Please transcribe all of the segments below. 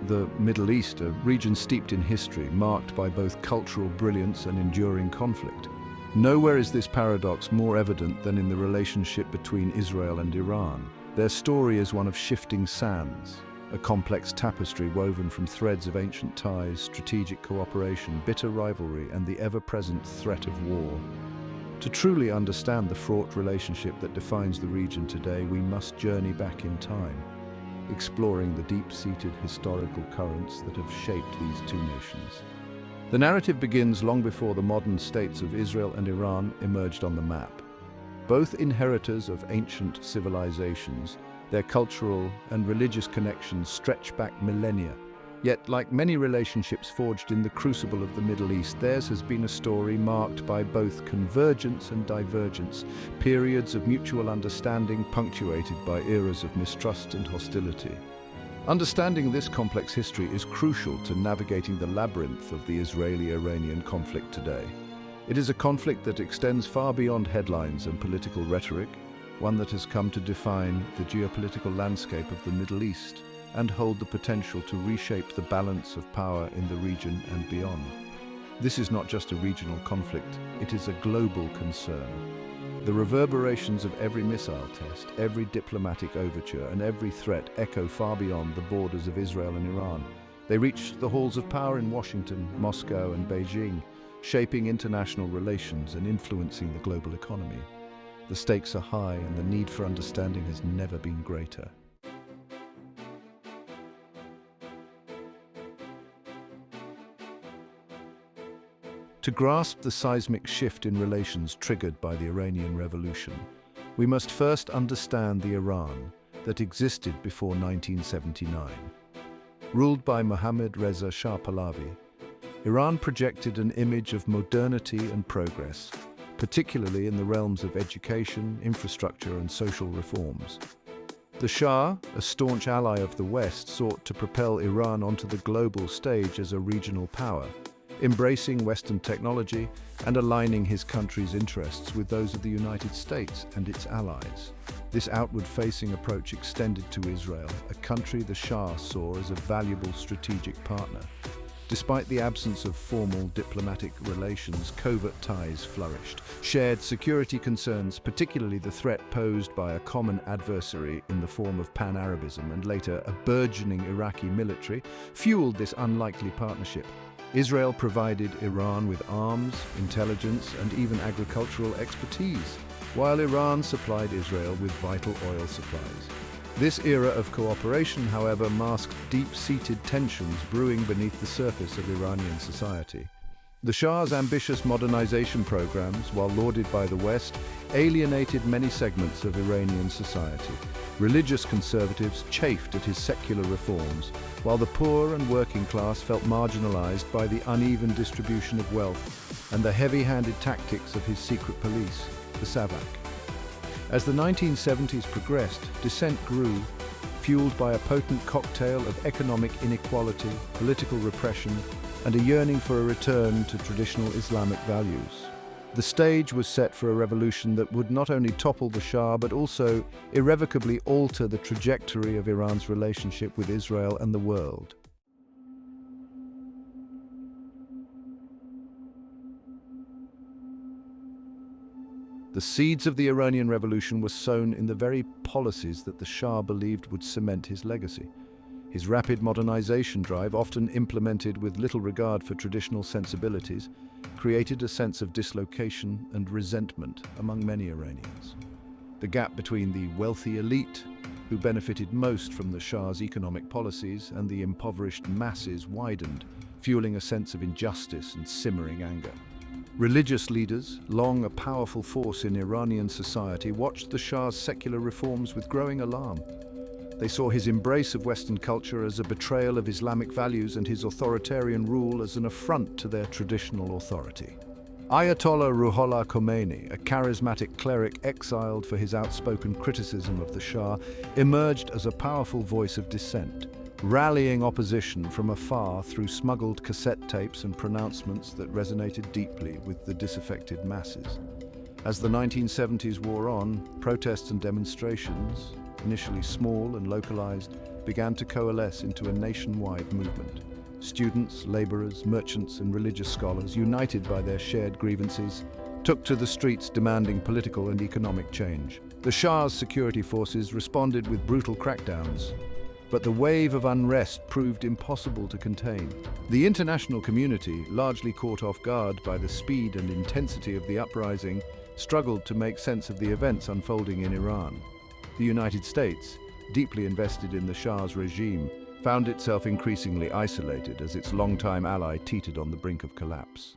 the Middle East, a region steeped in history, marked by both cultural brilliance and enduring conflict. Nowhere is this paradox more evident than in the relationship between Israel and Iran. Their story is one of shifting sands, a complex tapestry woven from threads of ancient ties, strategic cooperation, bitter rivalry, and the ever-present threat of war. To truly understand the fraught relationship that defines the region today, we must journey back in time, exploring the deep-seated historical currents that have shaped these two nations. The narrative begins long before the modern states of Israel and Iran emerged on the map. Both inheritors of ancient civilizations, their cultural and religious connections stretch back millennia. Yet, like many relationships forged in the crucible of the Middle East, theirs has been a story marked by both convergence and divergence, periods of mutual understanding punctuated by eras of mistrust and hostility. Understanding this complex history is crucial to navigating the labyrinth of the Israeli-Iranian conflict today. It is a conflict that extends far beyond headlines and political rhetoric, one that has come to define the geopolitical landscape of the Middle East and hold the potential to reshape the balance of power in the region and beyond. This is not just a regional conflict, it is a global concern. The reverberations of every missile test, every diplomatic overture, and every threat echo far beyond the borders of Israel and Iran. They reach the halls of power in Washington, Moscow, and Beijing, shaping international relations and influencing the global economy. The stakes are high, and the need for understanding has never been greater. To grasp the seismic shift in relations triggered by the Iranian Revolution, we must first understand the Iran that existed before 1979. Ruled by Mohammad Reza Shah Pahlavi, Iran projected an image of modernity and progress, particularly in the realms of education, infrastructure, and social reforms. The Shah, a staunch ally of the West, sought to propel Iran onto the global stage as a regional power, embracing Western technology and aligning his country's interests with those of the United States and its allies. This outward-facing approach extended to Israel, a country the Shah saw as a valuable strategic partner. Despite the absence of formal diplomatic relations, covert ties flourished. Shared security concerns, particularly the threat posed by a common adversary in the form of Pan-Arabism and later a burgeoning Iraqi military, fueled this unlikely partnership. Israel provided Iran with arms, intelligence, and even agricultural expertise, while Iran supplied Israel with vital oil supplies. This era of cooperation, however, masked deep-seated tensions brewing beneath the surface of Iranian society. The Shah's ambitious modernization programs, while lauded by the West, alienated many segments of Iranian society. Religious conservatives chafed at his secular reforms, while the poor and working class felt marginalized by the uneven distribution of wealth and the heavy-handed tactics of his secret police, the Savak. As the 1970s progressed, dissent grew, fueled by a potent cocktail of economic inequality, political repression, and a yearning for a return to traditional Islamic values. The stage was set for a revolution that would not only topple the Shah, but also irrevocably alter the trajectory of Iran's relationship with Israel and the world. The seeds of the Iranian Revolution were sown in the very policies that the Shah believed would cement his legacy. His rapid modernization drive, often implemented with little regard for traditional sensibilities, created a sense of dislocation and resentment among many Iranians. The gap between the wealthy elite, who benefited most from the Shah's economic policies, and the impoverished masses widened, fueling a sense of injustice and simmering anger. Religious leaders, long a powerful force in Iranian society, watched the Shah's secular reforms with growing alarm. They saw his embrace of Western culture as a betrayal of Islamic values and his authoritarian rule as an affront to their traditional authority. Ayatollah Ruhollah Khomeini, a charismatic cleric exiled for his outspoken criticism of the Shah, emerged as a powerful voice of dissent, rallying opposition from afar through smuggled cassette tapes and pronouncements that resonated deeply with the disaffected masses. As the 1970s wore on, protests and demonstrations, initially small and localized, began to coalesce into a nationwide movement. Students, laborers, merchants, and religious scholars, united by their shared grievances, took to the streets demanding political and economic change. The Shah's security forces responded with brutal crackdowns, but the wave of unrest proved impossible to contain. The international community, largely caught off guard by the speed and intensity of the uprising, struggled to make sense of the events unfolding in Iran. The United States, deeply invested in the Shah's regime, found itself increasingly isolated as its longtime ally teetered on the brink of collapse.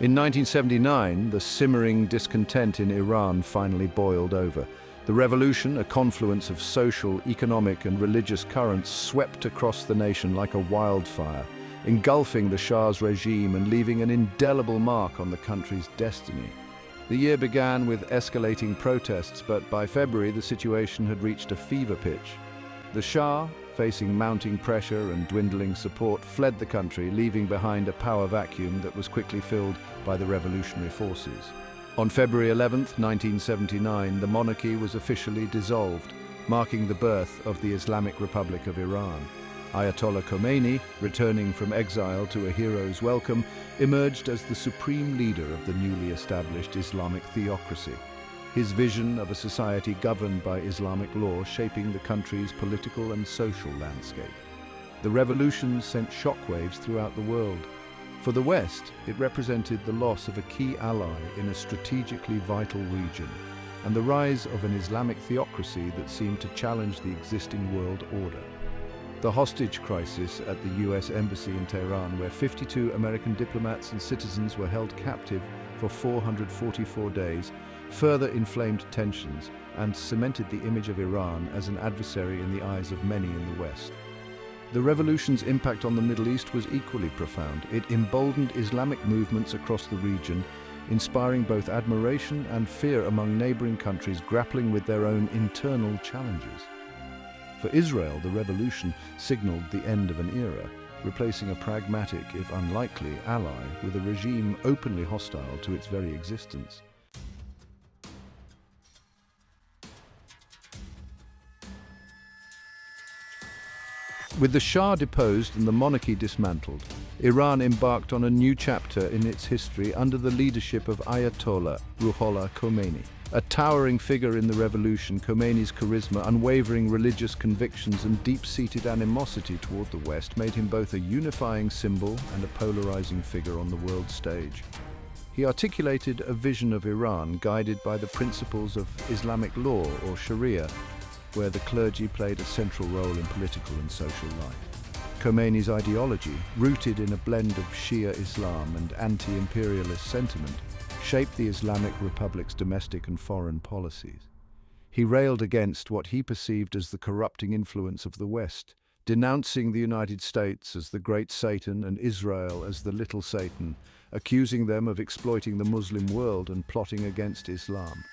In 1979, the simmering discontent in Iran finally boiled over. The revolution, a confluence of social, economic, and religious currents, swept across the nation like a wildfire, engulfing the Shah's regime and leaving an indelible mark on the country's destiny. The year began with escalating protests, but by February the situation had reached a fever pitch. The Shah, facing mounting pressure and dwindling support, fled the country, leaving behind a power vacuum that was quickly filled by the revolutionary forces. On February 11, 1979, the monarchy was officially dissolved, marking the birth of the Islamic Republic of Iran. Ayatollah Khomeini, returning from exile to a hero's welcome, emerged as the supreme leader of the newly established Islamic theocracy. His vision of a society governed by Islamic law shaping the country's political and social landscape. The revolution sent shockwaves throughout the world. For the West, it represented the loss of a key ally in a strategically vital region, and the rise of an Islamic theocracy that seemed to challenge the existing world order. The hostage crisis at the US Embassy in Tehran, where 52 American diplomats and citizens were held captive for 444 days, further inflamed tensions and cemented the image of Iran as an adversary in the eyes of many in the West. The revolution's impact on the Middle East was equally profound. It emboldened Islamic movements across the region, inspiring both admiration and fear among neighboring countries grappling with their own internal challenges. For Israel, the revolution signaled the end of an era, replacing a pragmatic, if unlikely, ally with a regime openly hostile to its very existence. With the Shah deposed and the monarchy dismantled, Iran embarked on a new chapter in its history under the leadership of Ayatollah Ruhollah Khomeini. A towering figure in the revolution, Khomeini's charisma, unwavering religious convictions, and deep-seated animosity toward the West made him both a unifying symbol and a polarizing figure on the world stage. He articulated a vision of Iran guided by the principles of Islamic law, or Sharia, where the clergy played a central role in political and social life. Khomeini's ideology, rooted in a blend of Shia Islam and anti-imperialist sentiment, shaped the Islamic Republic's domestic and foreign policies. He railed against what he perceived as the corrupting influence of the West, denouncing the United States as the Great Satan and Israel as the Little Satan, accusing them of exploiting the Muslim world and plotting against Islam.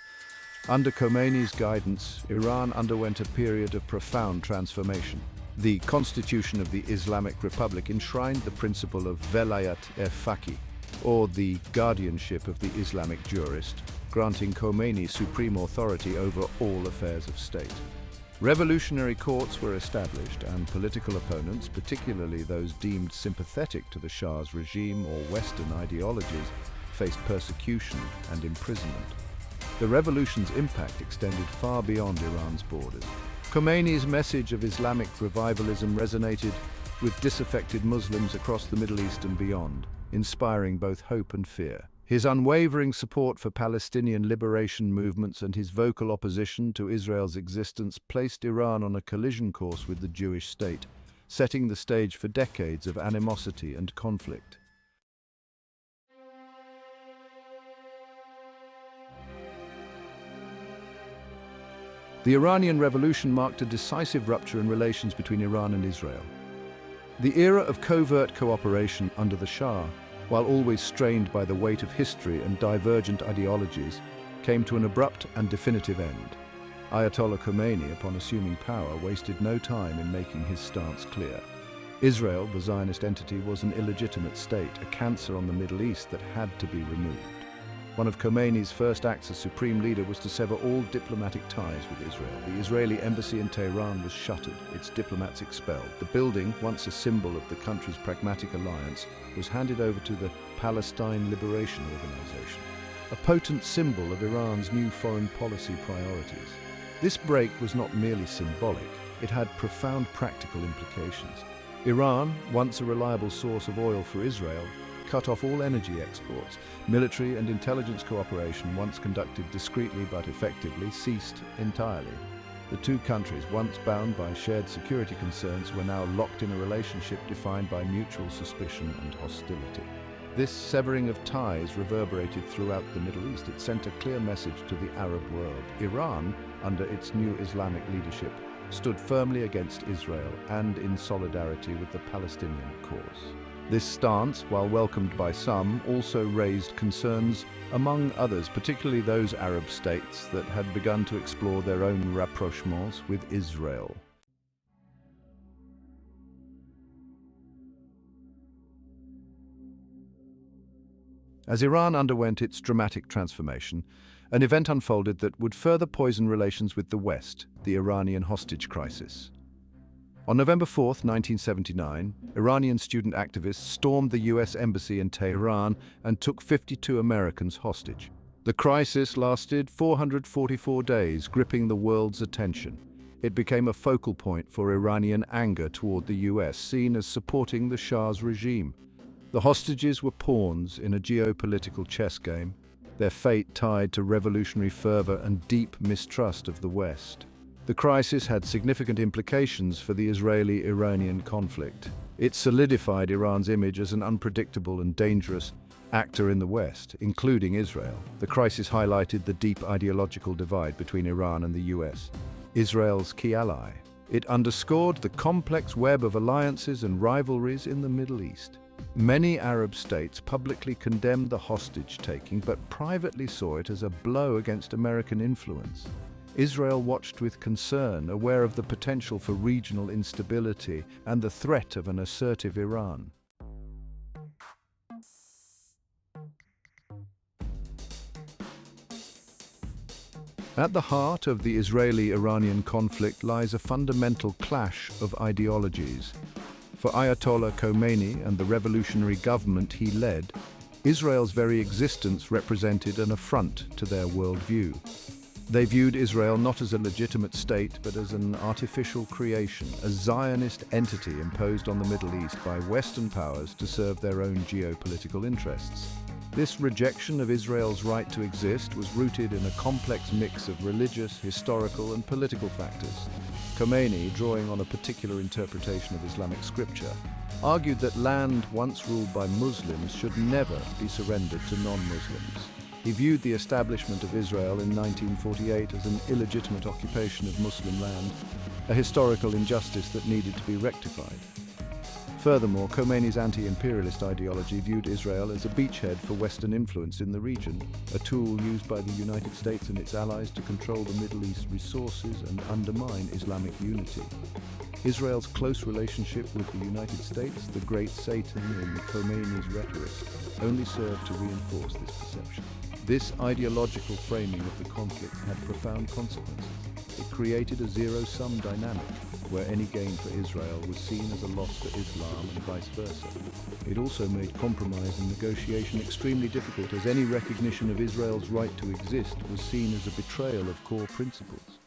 Under Khomeini's guidance, Iran underwent a period of profound transformation. The Constitution of the Islamic Republic enshrined the principle of velayat-e-faqih, or the guardianship of the Islamic jurist, granting Khomeini supreme authority over all affairs of state. Revolutionary courts were established, and political opponents, particularly those deemed sympathetic to the Shah's regime or Western ideologies, faced persecution and imprisonment. The revolution's impact extended far beyond Iran's borders. Khomeini's message of Islamic revivalism resonated with disaffected Muslims across the Middle East and beyond, inspiring both hope and fear. His unwavering support for Palestinian liberation movements and his vocal opposition to Israel's existence placed Iran on a collision course with the Jewish state, setting the stage for decades of animosity and conflict. The Iranian Revolution marked a decisive rupture in relations between Iran and Israel. The era of covert cooperation under the Shah, while always strained by the weight of history and divergent ideologies, came to an abrupt and definitive end. Ayatollah Khomeini, upon assuming power, wasted no time in making his stance clear. Israel, the Zionist entity, was an illegitimate state, a cancer on the Middle East that had to be removed. One of Khomeini's first acts as supreme leader was to sever all diplomatic ties with Israel. The Israeli embassy in Tehran was shuttered, its diplomats expelled. The building, once a symbol of the country's pragmatic alliance, was handed over to the Palestine Liberation Organization, a potent symbol of Iran's new foreign policy priorities. This break was not merely symbolic, it had profound practical implications. Iran, once a reliable source of oil for Israel, cut off all energy exports. Military and intelligence cooperation, once conducted discreetly but effectively, ceased entirely. The two countries, once bound by shared security concerns, were now locked in a relationship defined by mutual suspicion and hostility. This severing of ties reverberated throughout the Middle East. It sent a clear message to the Arab world. Iran, under its new Islamic leadership, stood firmly against Israel and in solidarity with the Palestinian cause. This stance, while welcomed by some, also raised concerns among others, particularly those Arab states that had begun to explore their own rapprochements with Israel. As Iran underwent its dramatic transformation, an event unfolded that would further poison relations with the West, the Iranian hostage crisis. On November 4, 1979, Iranian student activists stormed the US embassy in Tehran and took 52 Americans hostage. The crisis lasted 444 days, gripping the world's attention. It became a focal point for Iranian anger toward the US, seen as supporting the Shah's regime. The hostages were pawns in a geopolitical chess game, their fate tied to revolutionary fervor and deep mistrust of the West. The crisis had significant implications for the Israeli-Iranian conflict. It solidified Iran's image as an unpredictable and dangerous actor in the West, including Israel. The crisis highlighted the deep ideological divide between Iran and the US, Israel's key ally. It underscored the complex web of alliances and rivalries in the Middle East. Many Arab states publicly condemned the hostage-taking, but privately saw it as a blow against American influence. Israel watched with concern, aware of the potential for regional instability and the threat of an assertive Iran. At the heart of the Israeli-Iranian conflict lies a fundamental clash of ideologies. For Ayatollah Khomeini and the revolutionary government he led, Israel's very existence represented an affront to their worldview. They viewed Israel not as a legitimate state, but as an artificial creation, a Zionist entity imposed on the Middle East by Western powers to serve their own geopolitical interests. This rejection of Israel's right to exist was rooted in a complex mix of religious, historical, and political factors. Khomeini, drawing on a particular interpretation of Islamic scripture, argued that land once ruled by Muslims should never be surrendered to non-Muslims. He viewed the establishment of Israel in 1948 as an illegitimate occupation of Muslim land, a historical injustice that needed to be rectified. Furthermore, Khomeini's anti-imperialist ideology viewed Israel as a beachhead for Western influence in the region, a tool used by the United States and its allies to control the Middle East's resources and undermine Islamic unity. Israel's close relationship with the United States, the great Satan in Khomeini's rhetoric, only served to reinforce this perception. This ideological framing of the conflict had profound consequences. It created a zero-sum dynamic, where any gain for Israel was seen as a loss for Islam and vice versa. It also made compromise and negotiation extremely difficult, as any recognition of Israel's right to exist was seen as a betrayal of core principles.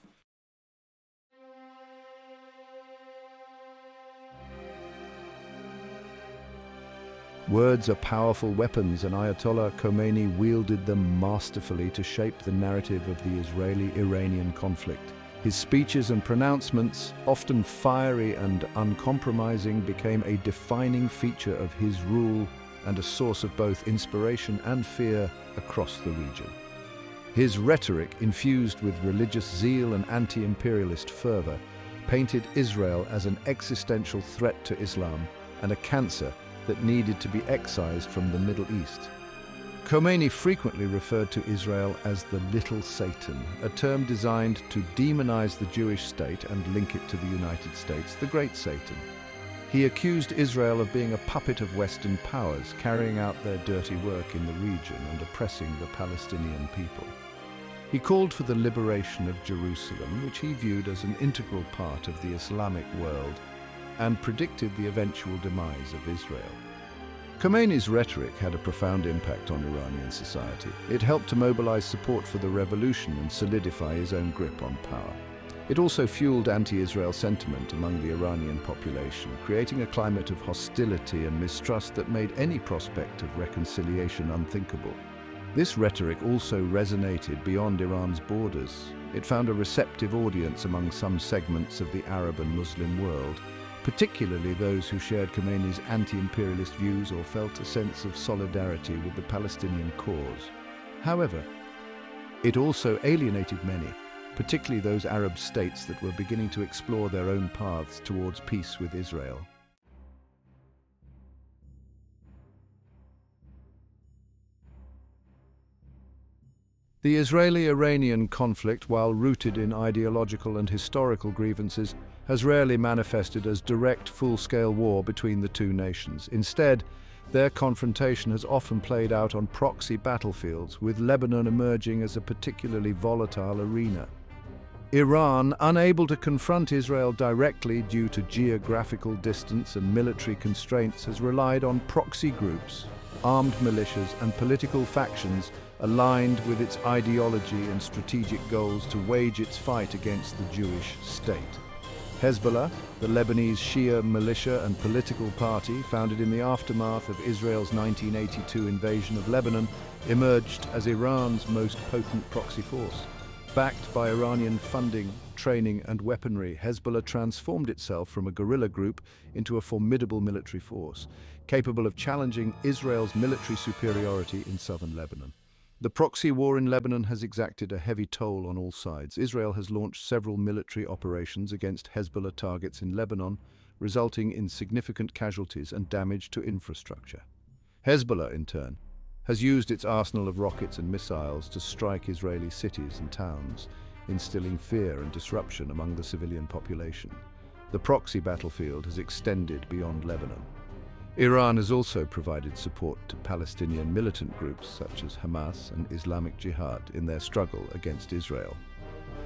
Words are powerful weapons, and Ayatollah Khomeini wielded them masterfully to shape the narrative of the Israeli-Iranian conflict. His speeches and pronouncements, often fiery and uncompromising, became a defining feature of his rule and a source of both inspiration and fear across the region. His rhetoric, infused with religious zeal and anti-imperialist fervor, painted Israel as an existential threat to Islam and a cancer that needed to be excised from the Middle East. Khomeini frequently referred to Israel as the Little Satan, a term designed to demonize the Jewish state and link it to the United States, the Great Satan. He accused Israel of being a puppet of Western powers, carrying out their dirty work in the region and oppressing the Palestinian people. He called for the liberation of Jerusalem, which he viewed as an integral part of the Islamic world, and predicted the eventual demise of Israel. Khomeini's rhetoric had a profound impact on Iranian society. It helped to mobilize support for the revolution and solidify his own grip on power. It also fueled anti-Israel sentiment among the Iranian population, creating a climate of hostility and mistrust that made any prospect of reconciliation unthinkable. This rhetoric also resonated beyond Iran's borders. It found a receptive audience among some segments of the Arab and Muslim world, particularly those who shared Khomeini's anti-imperialist views or felt a sense of solidarity with the Palestinian cause. However, it also alienated many, particularly those Arab states that were beginning to explore their own paths towards peace with Israel. The Israeli-Iranian conflict, while rooted in ideological and historical grievances, has rarely manifested as direct, full-scale war between the two nations. Instead, their confrontation has often played out on proxy battlefields, with Lebanon emerging as a particularly volatile arena. Iran, unable to confront Israel directly due to geographical distance and military constraints, has relied on proxy groups, armed militias, and political factions aligned with its ideology and strategic goals to wage its fight against the Jewish state. Hezbollah, the Lebanese Shia militia and political party founded in the aftermath of Israel's 1982 invasion of Lebanon, emerged as Iran's most potent proxy force. Backed by Iranian funding, training, and weaponry, Hezbollah transformed itself from a guerrilla group into a formidable military force, capable of challenging Israel's military superiority in southern Lebanon. The proxy war in Lebanon has exacted a heavy toll on all sides. Israel has launched several military operations against Hezbollah targets in Lebanon, resulting in significant casualties and damage to infrastructure. Hezbollah, in turn, has used its arsenal of rockets and missiles to strike Israeli cities and towns, instilling fear and disruption among the civilian population. The proxy battlefield has extended beyond Lebanon. Iran has also provided support to Palestinian militant groups such as Hamas and Islamic Jihad in their struggle against Israel.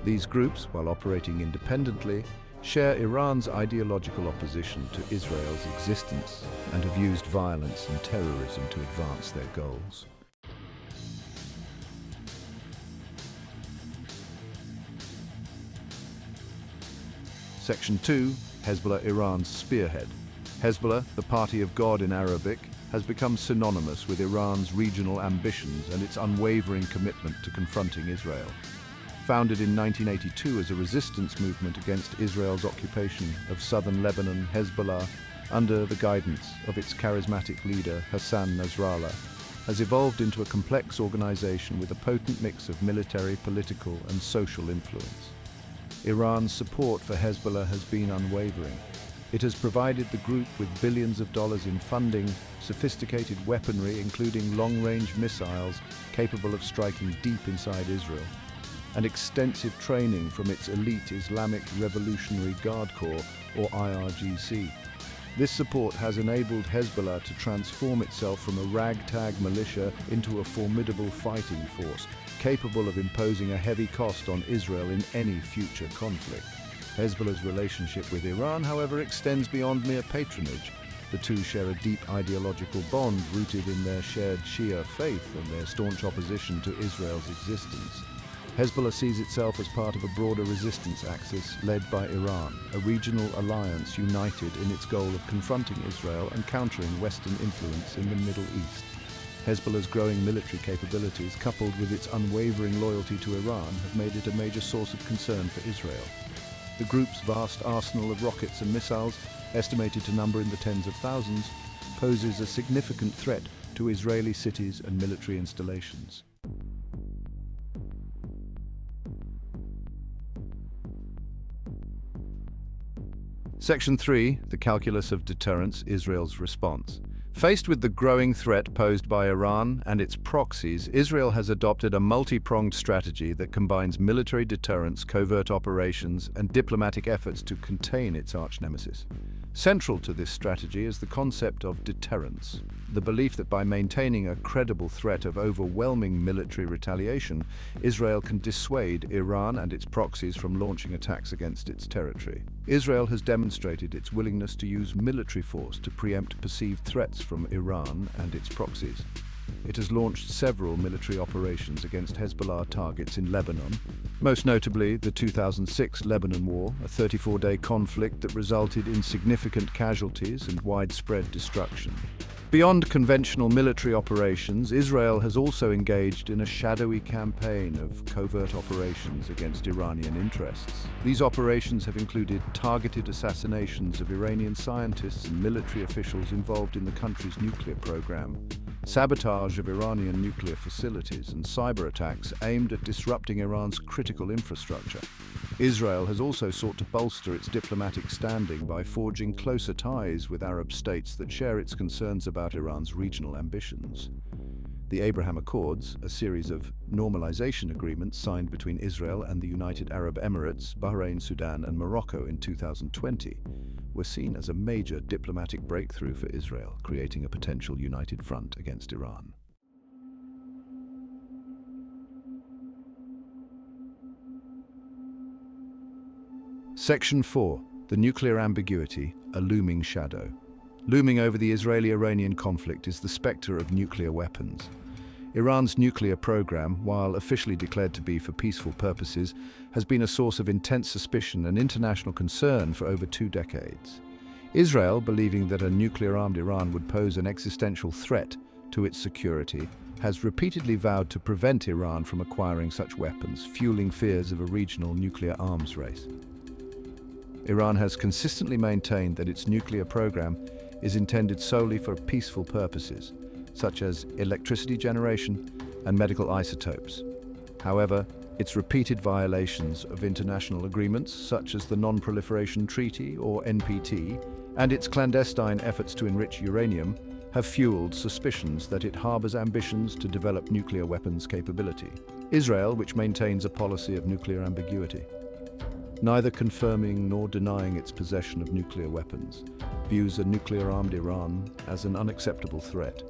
These groups, while operating independently, share Iran's ideological opposition to Israel's existence and have used violence and terrorism to advance their goals. Section 2. Hezbollah, Iran's spearhead. Hezbollah, the party of God in Arabic, has become synonymous with Iran's regional ambitions and its unwavering commitment to confronting Israel. Founded in 1982 as a resistance movement against Israel's occupation of southern Lebanon, Hezbollah, under the guidance of its charismatic leader Hassan Nasrallah, has evolved into a complex organization with a potent mix of military, political, and social influence. Iran's support for Hezbollah has been unwavering. It has provided the group with billions of dollars in funding, sophisticated weaponry including long-range missiles capable of striking deep inside Israel, and extensive training from its elite Islamic Revolutionary Guard Corps, or IRGC. This support has enabled Hezbollah to transform itself from a ragtag militia into a formidable fighting force, capable of imposing a heavy cost on Israel in any future conflict. Hezbollah's relationship with Iran, however, extends beyond mere patronage. The two share a deep ideological bond rooted in their shared Shia faith and their staunch opposition to Israel's existence. Hezbollah sees itself as part of a broader resistance axis led by Iran, a regional alliance united in its goal of confronting Israel and countering Western influence in the Middle East. Hezbollah's growing military capabilities, coupled with its unwavering loyalty to Iran, have made it a major source of concern for Israel. The group's vast arsenal of rockets and missiles, estimated to number in the tens of thousands, poses a significant threat to Israeli cities and military installations. Section 3, the calculus of deterrence, Israel's response. Faced with the growing threat posed by Iran and its proxies, Israel has adopted a multi-pronged strategy that combines military deterrence, covert operations, and diplomatic efforts to contain its arch-nemesis. Central to this strategy is the concept of deterrence, the belief that by maintaining a credible threat of overwhelming military retaliation, Israel can dissuade Iran and its proxies from launching attacks against its territory. Israel has demonstrated its willingness to use military force to preempt perceived threats from Iran and its proxies. It has launched several military operations against Hezbollah targets in Lebanon, most notably the 2006 Lebanon War, a 34-day conflict that resulted in significant casualties and widespread destruction. Beyond conventional military operations, Israel has also engaged in a shadowy campaign of covert operations against Iranian interests. These operations have included targeted assassinations of Iranian scientists and military officials involved in the country's nuclear program, sabotage of Iranian nuclear facilities, and cyber attacks aimed at disrupting Iran's critical infrastructure. Israel has also sought to bolster its diplomatic standing by forging closer ties with Arab states that share its concerns about Iran's regional ambitions. The Abraham Accords, a series of normalization agreements signed between Israel and the United Arab Emirates, Bahrain, Sudan, and Morocco in 2020, were seen as a major diplomatic breakthrough for Israel, creating a potential united front against Iran. Section 4. The nuclear ambiguity, a looming shadow. Looming over the Israeli-Iranian conflict is the specter of nuclear weapons. Iran's nuclear program, while officially declared to be for peaceful purposes, has been a source of intense suspicion and international concern for over 2 decades. Israel, believing that a nuclear-armed Iran would pose an existential threat to its security, has repeatedly vowed to prevent Iran from acquiring such weapons, fueling fears of a regional nuclear arms race. Iran has consistently maintained that its nuclear program is intended solely for peaceful purposes, such as electricity generation and medical isotopes. However, its repeated violations of international agreements, such as the Non-Proliferation Treaty, or NPT, and its clandestine efforts to enrich uranium, have fueled suspicions that it harbors ambitions to develop nuclear weapons capability. Israel, which maintains a policy of nuclear ambiguity, neither confirming nor denying its possession of nuclear weapons, views a nuclear-armed Iran as an unacceptable threat.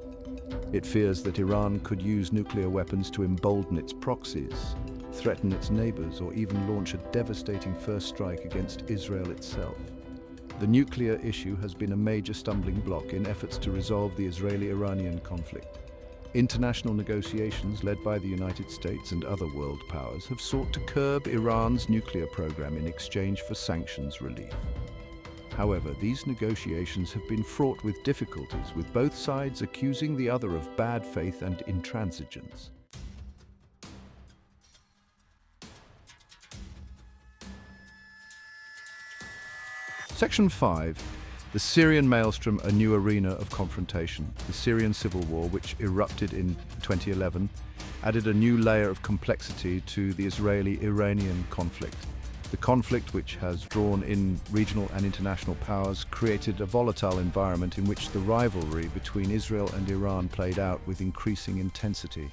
It fears that Iran could use nuclear weapons to embolden its proxies, threaten its neighbors, or even launch a devastating first strike against Israel itself. The nuclear issue has been a major stumbling block in efforts to resolve the Israeli-Iranian conflict. International negotiations led by the United States and other world powers have sought to curb Iran's nuclear program in exchange for sanctions relief. However, these negotiations have been fraught with difficulties, with both sides accusing the other of bad faith and intransigence. Section 5. The Syrian maelstrom, a new arena of confrontation. The Syrian civil war, which erupted in 2011, added a new layer of complexity to the Israeli-Iranian conflict. The conflict, which has drawn in regional and international powers, created a volatile environment in which the rivalry between Israel and Iran played out with increasing intensity.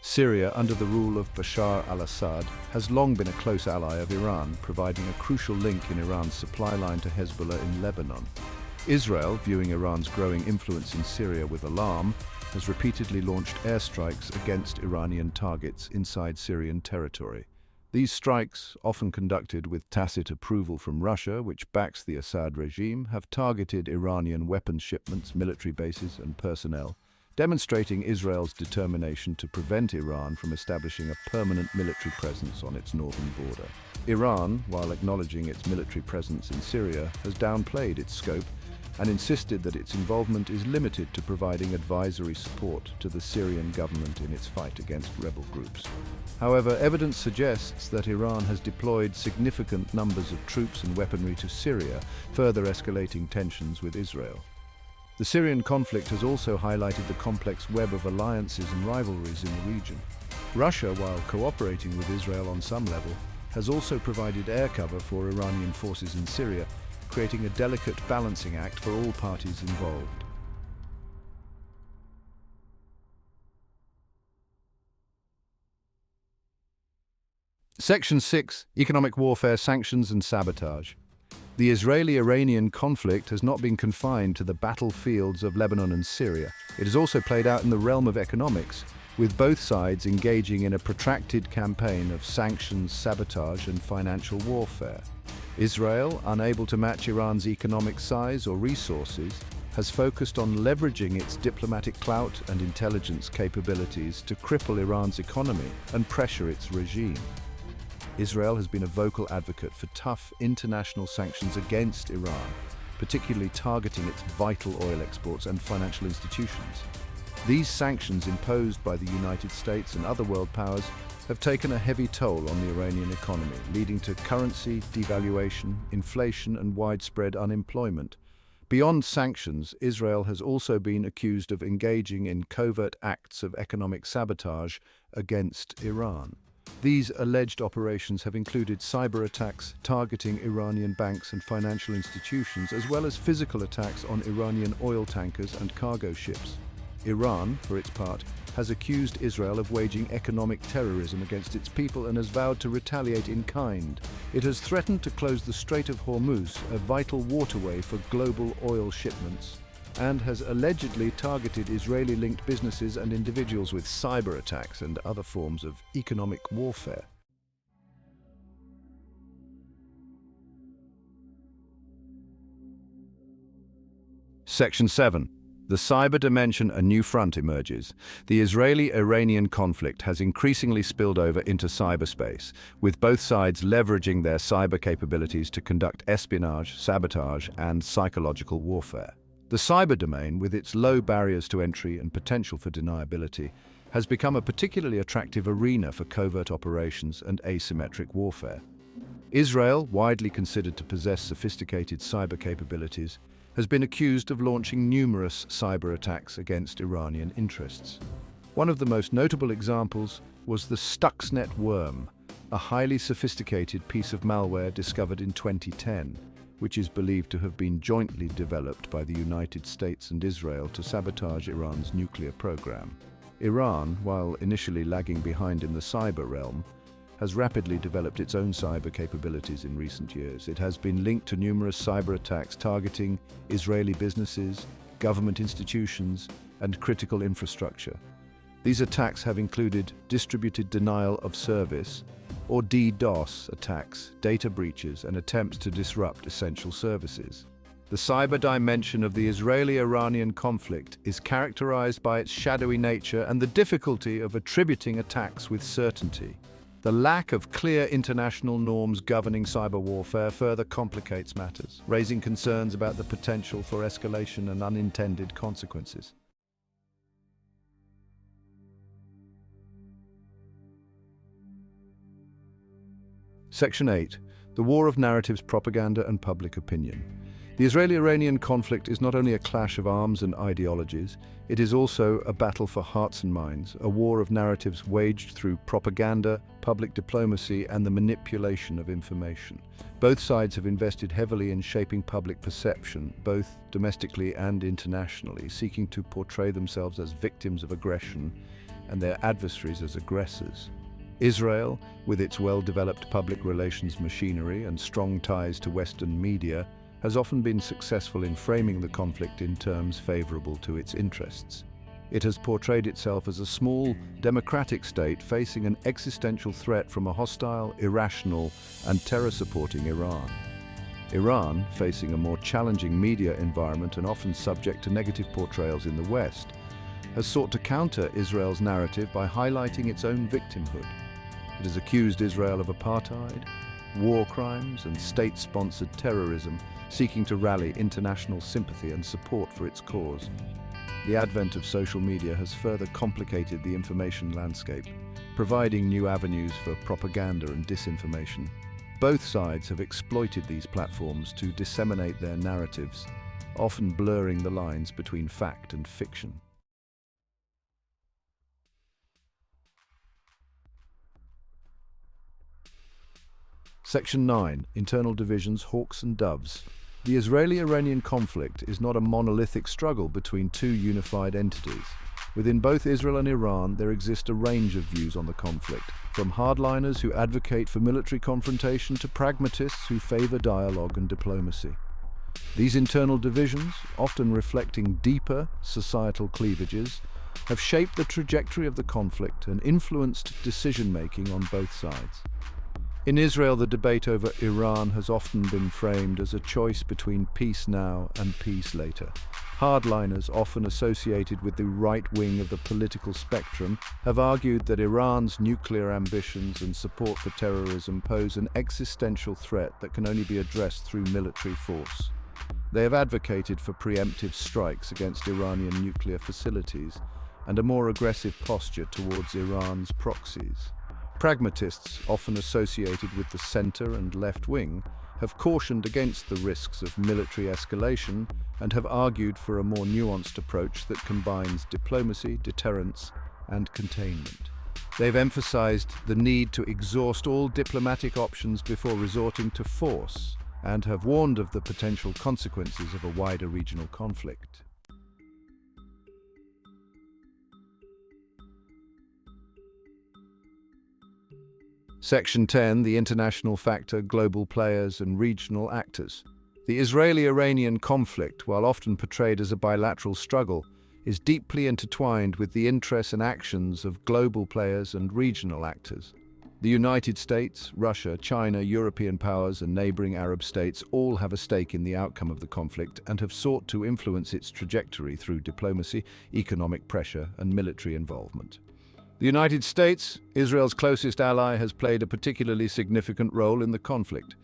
Syria, under the rule of Bashar al-Assad, has long been a close ally of Iran, providing a crucial link in Iran's supply line to Hezbollah in Lebanon. Israel, viewing Iran's growing influence in Syria with alarm, has repeatedly launched airstrikes against Iranian targets inside Syrian territory. These strikes, often conducted with tacit approval from Russia, which backs the Assad regime, have targeted Iranian weapons shipments, military bases, and personnel, demonstrating Israel's determination to prevent Iran from establishing a permanent military presence on its northern border. Iran, while acknowledging its military presence in Syria, has downplayed its scope and insisted that its involvement is limited to providing advisory support to the Syrian government in its fight against rebel groups. However, evidence suggests that Iran has deployed significant numbers of troops and weaponry to Syria, further escalating tensions with Israel. The Syrian conflict has also highlighted the complex web of alliances and rivalries in the region. Russia, while cooperating with Israel on some level, has also provided air cover for Iranian forces in Syria, creating a delicate balancing act for all parties involved. Section 6. Economic warfare, sanctions and sabotage. The Israeli-Iranian conflict has not been confined to the battlefields of Lebanon and Syria. It has also played out in the realm of economics, with both sides engaging in a protracted campaign of sanctions, sabotage and financial warfare. Israel, unable to match Iran's economic size or resources, has focused on leveraging its diplomatic clout and intelligence capabilities to cripple Iran's economy and pressure its regime. Israel has been a vocal advocate for tough international sanctions against Iran, particularly targeting its vital oil exports and financial institutions. These sanctions imposed by the United States and other world powers have taken a heavy toll on the Iranian economy, leading to currency devaluation, inflation and widespread unemployment. Beyond sanctions, Israel has also been accused of engaging in covert acts of economic sabotage against Iran. These alleged operations have included cyber attacks targeting Iranian banks and financial institutions, as well as physical attacks on Iranian oil tankers and cargo ships. Iran, for its part, has accused Israel of waging economic terrorism against its people and has vowed to retaliate in kind. It has threatened to close the Strait of Hormuz, a vital waterway for global oil shipments, and has allegedly targeted Israeli-linked businesses and individuals with cyber attacks and other forms of economic warfare. Section 7. The cyber dimension, a new front emerges. The Israeli-Iranian conflict has increasingly spilled over into cyberspace, with both sides leveraging their cyber capabilities to conduct espionage, sabotage, and psychological warfare. The cyber domain, with its low barriers to entry and potential for deniability, has become a particularly attractive arena for covert operations and asymmetric warfare. Israel, widely considered to possess sophisticated cyber capabilities, has been accused of launching numerous cyber attacks against Iranian interests. One of the most notable examples was the Stuxnet worm, a highly sophisticated piece of malware discovered in 2010, which is believed to have been jointly developed by the United States and Israel to sabotage Iran's nuclear program. Iran, while initially lagging behind in the cyber realm, has rapidly developed its own cyber capabilities in recent years. It has been linked to numerous cyber attacks targeting Israeli businesses, government institutions, and critical infrastructure. These attacks have included distributed denial of service, or DDoS attacks, data breaches, and attempts to disrupt essential services. The cyber dimension of the Israeli-Iranian conflict is characterized by its shadowy nature and the difficulty of attributing attacks with certainty. The lack of clear international norms governing cyber warfare further complicates matters, raising concerns about the potential for escalation and unintended consequences. Section 8. The War of Narratives, Propaganda and Public Opinion. The Israeli-Iranian conflict is not only a clash of arms and ideologies, it is also a battle for hearts and minds, a war of narratives waged through propaganda, public diplomacy, and the manipulation of information. Both sides have invested heavily in shaping public perception, both domestically and internationally, seeking to portray themselves as victims of aggression and their adversaries as aggressors. Israel, with its well-developed public relations machinery and strong ties to Western media, has often been successful in framing the conflict in terms favorable to its interests. It has portrayed itself as a small, democratic state facing an existential threat from a hostile, irrational, and terror-supporting Iran. Iran, facing a more challenging media environment and often subject to negative portrayals in the West, has sought to counter Israel's narrative by highlighting its own victimhood. It has accused Israel of apartheid, war crimes, and state-sponsored terrorism, seeking to rally international sympathy and support for its cause. The advent of social media has further complicated the information landscape, providing new avenues for propaganda and disinformation. Both sides have exploited these platforms to disseminate their narratives, often blurring the lines between fact and fiction. Section 9. Internal divisions, hawks and doves. The Israeli-Iranian conflict is not a monolithic struggle between two unified entities. Within both Israel and Iran, there exists a range of views on the conflict, from hardliners who advocate for military confrontation to pragmatists who favor dialogue and diplomacy. These internal divisions, often reflecting deeper societal cleavages, have shaped the trajectory of the conflict and influenced decision-making on both sides. In Israel, the debate over Iran has often been framed as a choice between peace now and peace later. Hardliners, often associated with the right wing of the political spectrum, have argued that Iran's nuclear ambitions and support for terrorism pose an existential threat that can only be addressed through military force. They have advocated for preemptive strikes against Iranian nuclear facilities and a more aggressive posture towards Iran's proxies. Pragmatists, often associated with the center and left wing, have cautioned against the risks of military escalation and have argued for a more nuanced approach that combines diplomacy, deterrence, and containment. They've emphasized the need to exhaust all diplomatic options before resorting to force and have warned of the potential consequences of a wider regional conflict. Section 10, the international factor, global players and regional actors. The Israeli-Iranian conflict, while often portrayed as a bilateral struggle, is deeply intertwined with the interests and actions of global players and regional actors. The United States, Russia, China, European powers and neighboring Arab states all have a stake in the outcome of the conflict and have sought to influence its trajectory through diplomacy, economic pressure and military involvement. The United States, Israel's closest ally, has played a particularly significant role in the conflict.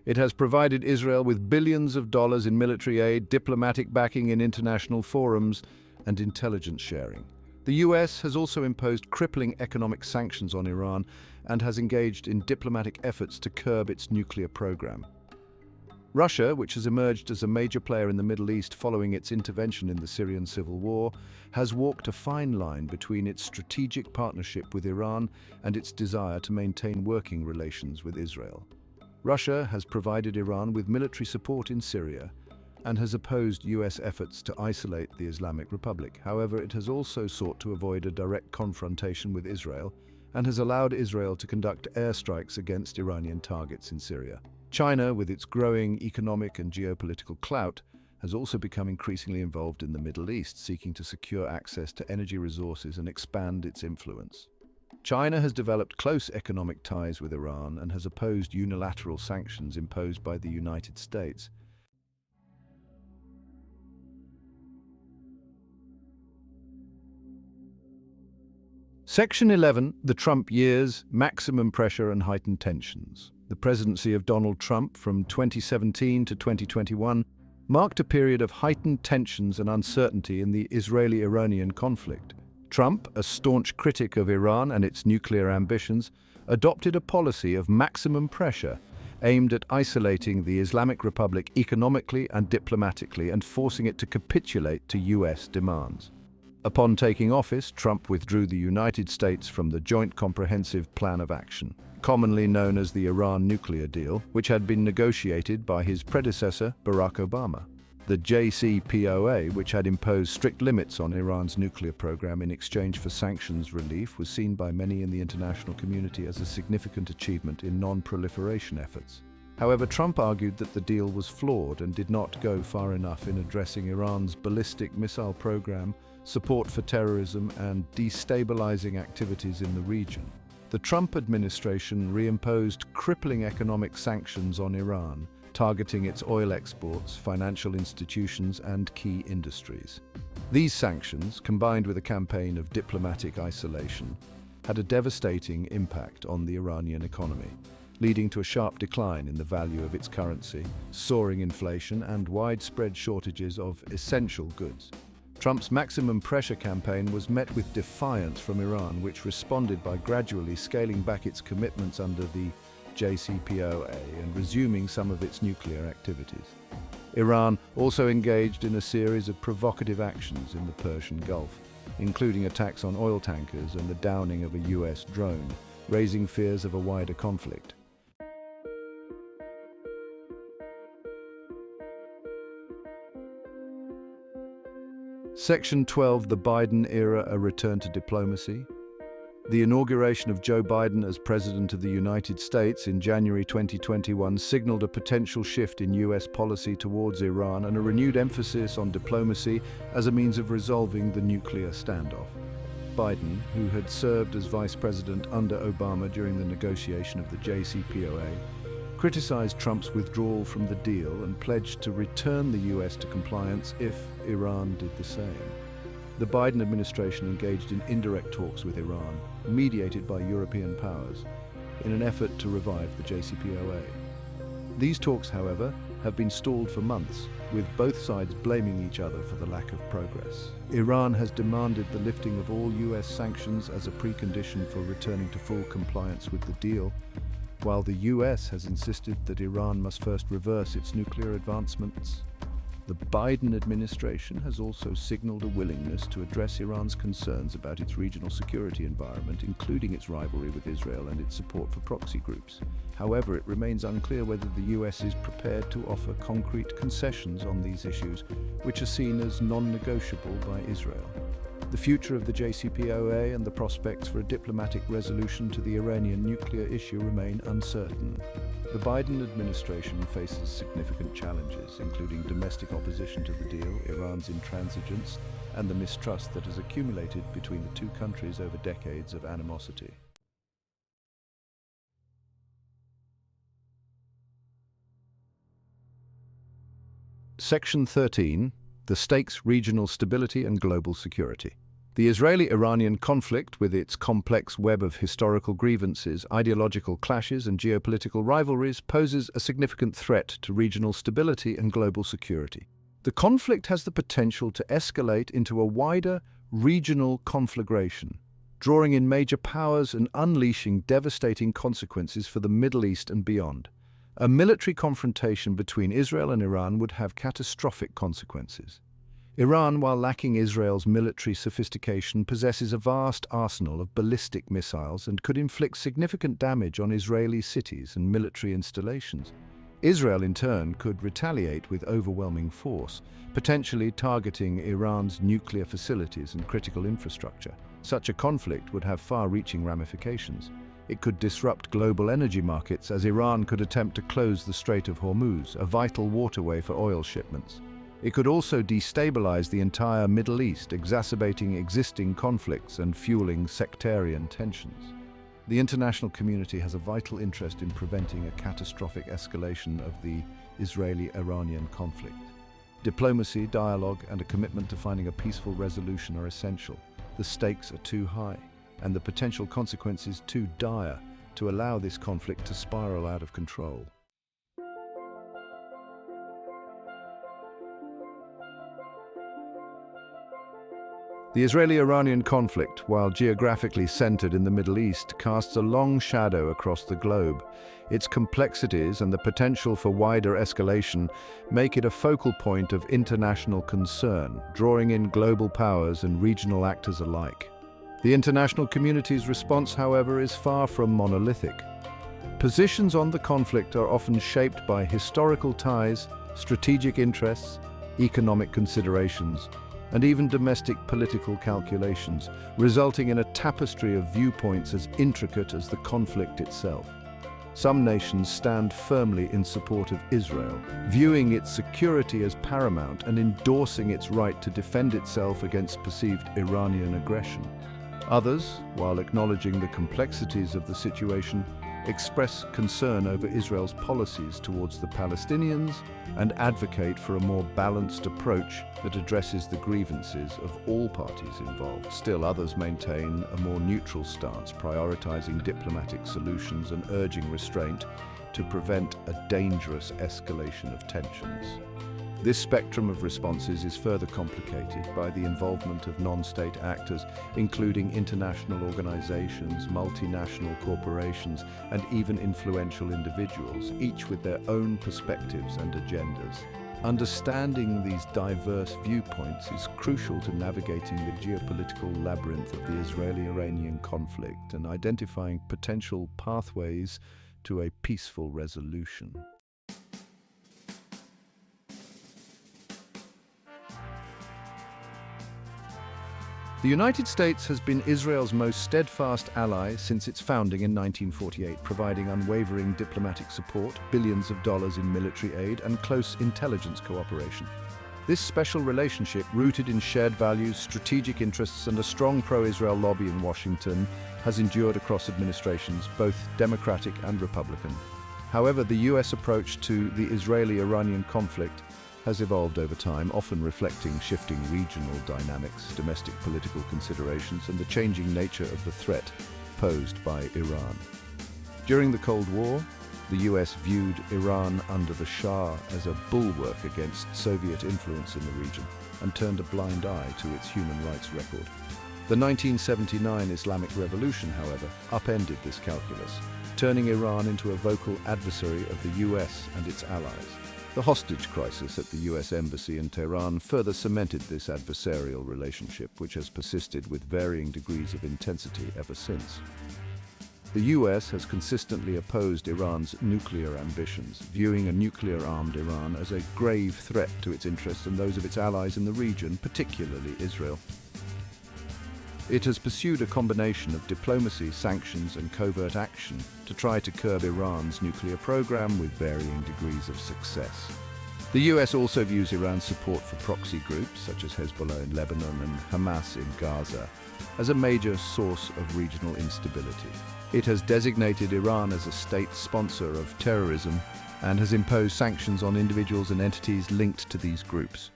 It has provided Israel with billions of dollars in military aid, diplomatic backing in international forums, and intelligence sharing. The US has also imposed crippling economic sanctions on Iran and has engaged in diplomatic efforts to curb its nuclear program. Russia, which has emerged as a major player in the Middle East following its intervention in the Syrian civil war, has walked a fine line between its strategic partnership with Iran and its desire to maintain working relations with Israel. Russia has provided Iran with military support in Syria and has opposed US efforts to isolate the Islamic Republic. However, it has also sought to avoid a direct confrontation with Israel and has allowed Israel to conduct airstrikes against Iranian targets in Syria. China, with its growing economic and geopolitical clout, has also become increasingly involved in the Middle East, seeking to secure access to energy resources and expand its influence. China has developed close economic ties with Iran and has opposed unilateral sanctions imposed by the United States. Section 11, the Trump years, maximum pressure and heightened tensions. The presidency of Donald Trump from 2017 to 2021 marked a period of heightened tensions and uncertainty in the Israeli-Iranian conflict. Trump, a staunch critic of Iran and its nuclear ambitions, adopted a policy of maximum pressure aimed at isolating the Islamic Republic economically and diplomatically and forcing it to capitulate to US demands. Upon taking office, Trump withdrew the United States from the Joint Comprehensive Plan of Action, commonly known as the Iran nuclear deal, which had been negotiated by his predecessor, Barack Obama. The JCPOA, which had imposed strict limits on Iran's nuclear program in exchange for sanctions relief, was seen by many in the international community as a significant achievement in non-proliferation efforts. However, Trump argued that the deal was flawed and did not go far enough in addressing Iran's ballistic missile program, support for terrorism, and destabilizing activities in the region. The Trump administration reimposed crippling economic sanctions on Iran, targeting its oil exports, financial institutions, and key industries. These sanctions, combined with a campaign of diplomatic isolation, had a devastating impact on the Iranian economy, leading to a sharp decline in the value of its currency, soaring inflation, and widespread shortages of essential goods. Trump's maximum pressure campaign was met with defiance from Iran, which responded by gradually scaling back its commitments under the JCPOA and resuming some of its nuclear activities. Iran also engaged in a series of provocative actions in the Persian Gulf, including attacks on oil tankers and the downing of a US drone, raising fears of a wider conflict. Section 12, the Biden era, a return to diplomacy. The inauguration of Joe Biden as President of the United States in January 2021 signaled a potential shift in U.S. policy towards Iran and a renewed emphasis on diplomacy as a means of resolving the nuclear standoff. Biden, who had served as vice president under Obama during the negotiation of the JCPOA, criticized Trump's withdrawal from the deal and pledged to return the U.S. to compliance if Iran did the same. The Biden administration engaged in indirect talks with Iran, mediated by European powers, in an effort to revive the JCPOA. These talks, however, have been stalled for months, with both sides blaming each other for the lack of progress. Iran has demanded the lifting of all U.S. sanctions as a precondition for returning to full compliance with the deal, while the U.S. has insisted that Iran must first reverse its nuclear advancements. The Biden administration has also signaled a willingness to address Iran's concerns about its regional security environment, including its rivalry with Israel and its support for proxy groups. However, it remains unclear whether the U.S. is prepared to offer concrete concessions on these issues, which are seen as non-negotiable by Israel. The future of the JCPOA and the prospects for a diplomatic resolution to the Iranian nuclear issue remain uncertain. The Biden administration faces significant challenges, including domestic opposition to the deal, Iran's intransigence, and the mistrust that has accumulated between the two countries over decades of animosity. Section 13. The stakes, regional stability and global security. The Israeli-Iranian conflict, with its complex web of historical grievances, ideological clashes and geopolitical rivalries, poses a significant threat to regional stability and global security. The conflict has the potential to escalate into a wider regional conflagration, drawing in major powers and unleashing devastating consequences for the Middle East and beyond. A military confrontation between Israel and Iran would have catastrophic consequences. Iran, while lacking Israel's military sophistication, possesses a vast arsenal of ballistic missiles and could inflict significant damage on Israeli cities and military installations. Israel, in turn, could retaliate with overwhelming force, potentially targeting Iran's nuclear facilities and critical infrastructure. Such a conflict would have far-reaching ramifications. It could disrupt global energy markets, as Iran could attempt to close the Strait of Hormuz, a vital waterway for oil shipments. It could also destabilize the entire Middle East, exacerbating existing conflicts and fueling sectarian tensions. The international community has a vital interest in preventing a catastrophic escalation of the Israeli-Iranian conflict. Diplomacy, dialogue, and a commitment to finding a peaceful resolution are essential. The stakes are too high, and the potential consequences too dire to allow this conflict to spiral out of control. The Israeli-Iranian conflict, while geographically centered in the Middle East, casts a long shadow across the globe. Its complexities and the potential for wider escalation make it a focal point of international concern, drawing in global powers and regional actors alike. The international community's response, however, is far from monolithic. Positions on the conflict are often shaped by historical ties, strategic interests, economic considerations, and even domestic political calculations, resulting in a tapestry of viewpoints as intricate as the conflict itself. Some nations stand firmly in support of Israel, viewing its security as paramount and endorsing its right to defend itself against perceived Iranian aggression. Others, while acknowledging the complexities of the situation, express concern over Israel's policies towards the Palestinians and advocate for a more balanced approach that addresses the grievances of all parties involved. Still, others maintain a more neutral stance, prioritizing diplomatic solutions and urging restraint to prevent a dangerous escalation of tensions. This spectrum of responses is further complicated by the involvement of non-state actors, including international organizations, multinational corporations, and even influential individuals, each with their own perspectives and agendas. Understanding these diverse viewpoints is crucial to navigating the geopolitical labyrinth of the Israeli-Iranian conflict and identifying potential pathways to a peaceful resolution. The United States has been Israel's most steadfast ally since its founding in 1948, providing unwavering diplomatic support, billions of dollars in military aid, and close intelligence cooperation. This special relationship, rooted in shared values, strategic interests, and a strong pro-Israel lobby in Washington, has endured across administrations, both Democratic and Republican. However, the U.S. approach to the Israeli-Iranian conflict has evolved over time, often reflecting shifting regional dynamics, domestic political considerations, and the changing nature of the threat posed by Iran. During the Cold War, the US viewed Iran under the Shah as a bulwark against Soviet influence in the region and turned a blind eye to its human rights record. The 1979 Islamic Revolution, however, upended this calculus, turning Iran into a vocal adversary of the US and its allies. The hostage crisis at the US Embassy in Tehran further cemented this adversarial relationship, which has persisted with varying degrees of intensity ever since. The US has consistently opposed Iran's nuclear ambitions, viewing a nuclear-armed Iran as a grave threat to its interests and those of its allies in the region, particularly Israel. It has pursued a combination of diplomacy, sanctions, and covert action to try to curb Iran's nuclear program with varying degrees of success. The US also views Iran's support for proxy groups such as Hezbollah in Lebanon and Hamas in Gaza as a major source of regional instability. It has designated Iran as a state sponsor of terrorism and has imposed sanctions on individuals and entities linked to these groups.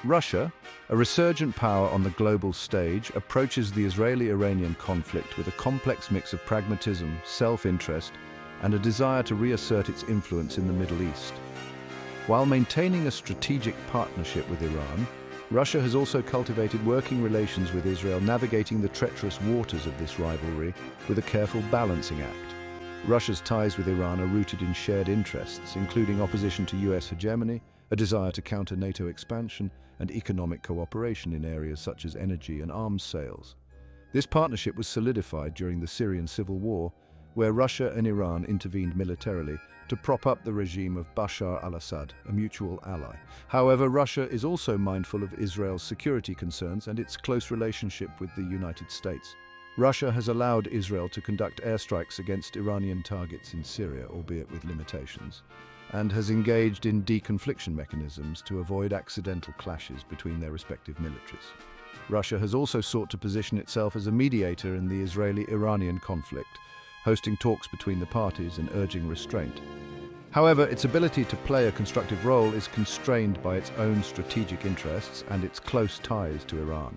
Russia, a resurgent power on the global stage, approaches the Israeli-Iranian conflict with a complex mix of pragmatism, self-interest, and a desire to reassert its influence in the Middle East. While maintaining a strategic partnership with Iran, Russia has also cultivated working relations with Israel, navigating the treacherous waters of this rivalry with a careful balancing act. Russia's ties with Iran are rooted in shared interests, including opposition to US hegemony, a desire to counter NATO expansion, and economic cooperation in areas such as energy and arms sales. This partnership was solidified during the Syrian civil war, where Russia and Iran intervened militarily to prop up the regime of Bashar al-Assad, a mutual ally. However, Russia is also mindful of Israel's security concerns and its close relationship with the United States. Russia has allowed Israel to conduct airstrikes against Iranian targets in Syria, albeit with limitations, and has engaged in deconfliction mechanisms to avoid accidental clashes between their respective militaries. Russia has also sought to position itself as a mediator in the Israeli-Iranian conflict, hosting talks between the parties and urging restraint. However, its ability to play a constructive role is constrained by its own strategic interests and its close ties to Iran.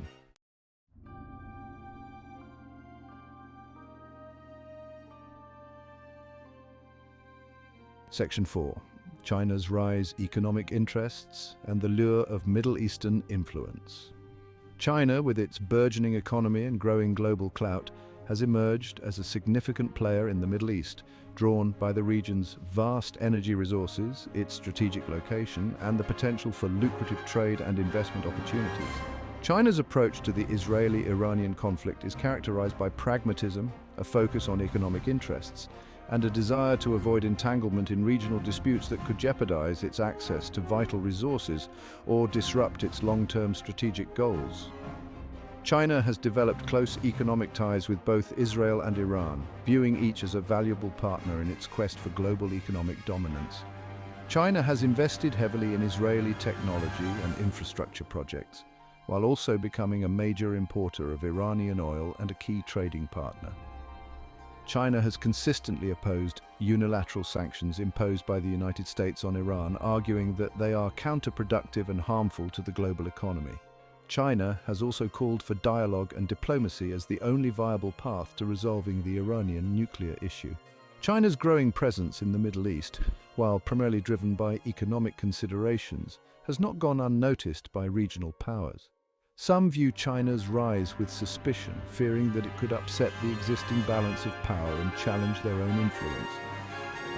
Section 4. China's rise, economic interests, and the lure of Middle Eastern influence. China, with its burgeoning economy and growing global clout, has emerged as a significant player in the Middle East, drawn by the region's vast energy resources, its strategic location, and the potential for lucrative trade and investment opportunities. China's approach to the Israeli-Iranian conflict is characterized by pragmatism, a focus on economic interests, and a desire to avoid entanglement in regional disputes that could jeopardize its access to vital resources or disrupt its long-term strategic goals. China has developed close economic ties with both Israel and Iran, viewing each as a valuable partner in its quest for global economic dominance. China has invested heavily in Israeli technology and infrastructure projects, while also becoming a major importer of Iranian oil and a key trading partner. China has consistently opposed unilateral sanctions imposed by the United States on Iran, arguing that they are counterproductive and harmful to the global economy. China has also called for dialogue and diplomacy as the only viable path to resolving the Iranian nuclear issue. China's growing presence in the Middle East, while primarily driven by economic considerations, has not gone unnoticed by regional powers. Some view China's rise with suspicion, fearing that it could upset the existing balance of power and challenge their own influence.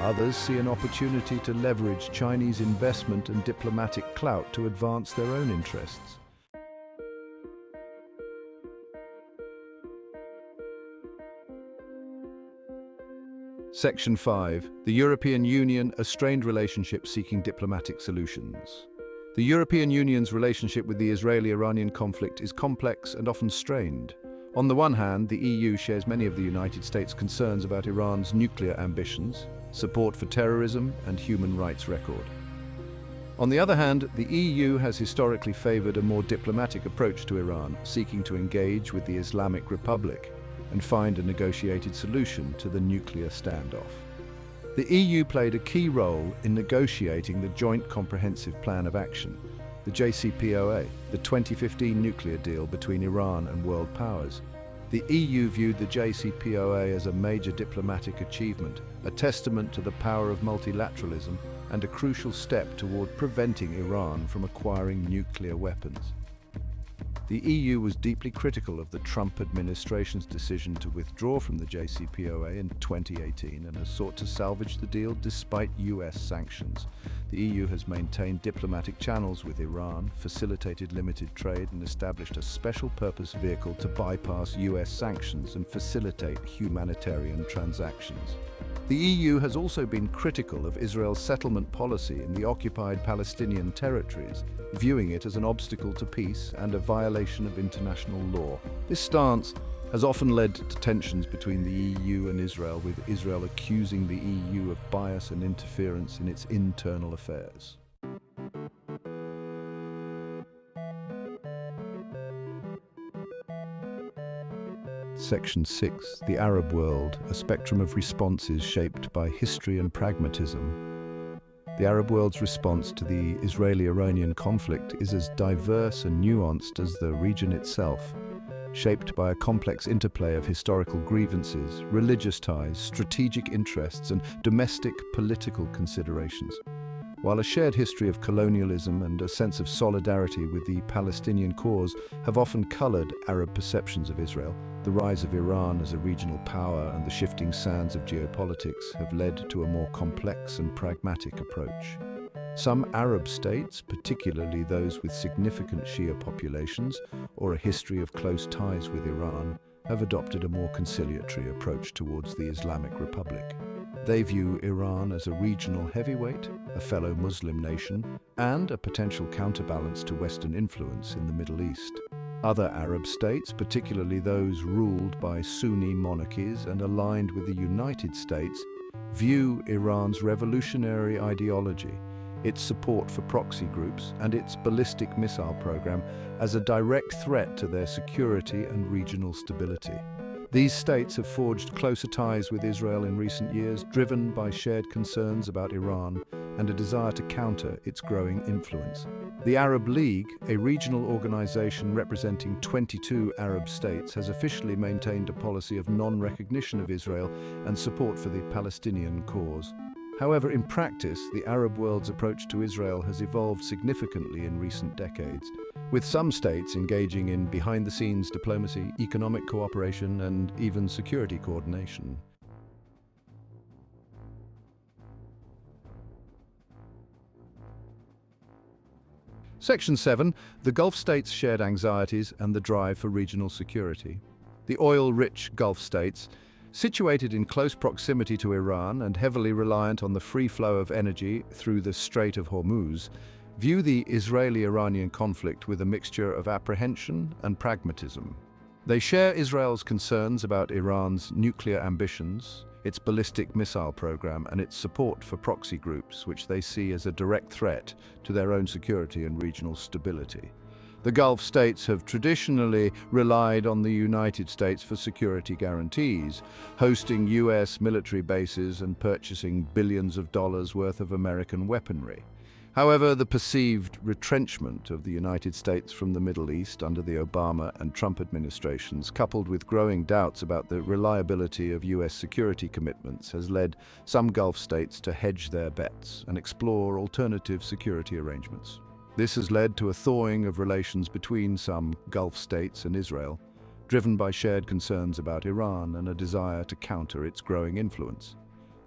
Others see an opportunity to leverage Chinese investment and diplomatic clout to advance their own interests. Section 5. The European Union, a strained relationship seeking diplomatic solutions. The European Union's relationship with the Israeli-Iranian conflict is complex and often strained. On the one hand, the EU shares many of the United States' concerns about Iran's nuclear ambitions, support for terrorism, and human rights record. On the other hand, the EU has historically favored a more diplomatic approach to Iran, seeking to engage with the Islamic Republic and find a negotiated solution to the nuclear standoff. The EU played a key role in negotiating the Joint Comprehensive Plan of Action, the JCPOA, the 2015 nuclear deal between Iran and world powers. The EU viewed the JCPOA as a major diplomatic achievement, a testament to the power of multilateralism and a crucial step toward preventing Iran from acquiring nuclear weapons. The EU was deeply critical of the Trump administration's decision to withdraw from the JCPOA in 2018 and has sought to salvage the deal despite US sanctions. The EU has maintained diplomatic channels with Iran, facilitated limited trade, and established a special-purpose vehicle to bypass US sanctions and facilitate humanitarian transactions. The EU has also been critical of Israel's settlement policy in the occupied Palestinian territories, viewing it as an obstacle to peace and a violation of international law. This stance has often led to tensions between the EU and Israel, with Israel accusing the EU of bias and interference in its internal affairs. Section 6. The Arab world, a spectrum of responses shaped by history and pragmatism. The Arab world's response to the Israeli-Iranian conflict is as diverse and nuanced as the region itself, shaped by a complex interplay of historical grievances, religious ties, strategic interests, and domestic political considerations. While a shared history of colonialism and a sense of solidarity with the Palestinian cause have often colored Arab perceptions of Israel, the rise of Iran as a regional power and the shifting sands of geopolitics have led to a more complex and pragmatic approach. Some Arab states, particularly those with significant Shia populations or a history of close ties with Iran, have adopted a more conciliatory approach towards the Islamic Republic. They view Iran as a regional heavyweight, a fellow Muslim nation, and a potential counterbalance to Western influence in the Middle East. Other Arab states, particularly those ruled by Sunni monarchies and aligned with the United States, view Iran's revolutionary ideology, its support for proxy groups, and its ballistic missile program as a direct threat to their security and regional stability. These states have forged closer ties with Israel in recent years, driven by shared concerns about Iran and a desire to counter its growing influence. The Arab League, a regional organization representing 22 Arab states, has officially maintained a policy of non-recognition of Israel and support for the Palestinian cause. However, in practice, the Arab world's approach to Israel has evolved significantly in recent decades, with some states engaging in behind-the-scenes diplomacy, economic cooperation, and even security coordination. Section 7. The Gulf states' shared anxieties and the drive for regional security. The oil-rich Gulf states, situated in close proximity to Iran and heavily reliant on the free flow of energy through the Strait of Hormuz, view the Israeli-Iranian conflict with a mixture of apprehension and pragmatism. They share Israel's concerns about Iran's nuclear ambitions, its ballistic missile program, and its support for proxy groups, which they see as a direct threat to their own security and regional stability. The Gulf states have traditionally relied on the United States for security guarantees, hosting U.S. military bases and purchasing billions of dollars worth of American weaponry. However, the perceived retrenchment of the United States from the Middle East under the Obama and Trump administrations, coupled with growing doubts about the reliability of U.S. security commitments, has led some Gulf states to hedge their bets and explore alternative security arrangements. This has led to a thawing of relations between some Gulf states and Israel, driven by shared concerns about Iran and a desire to counter its growing influence.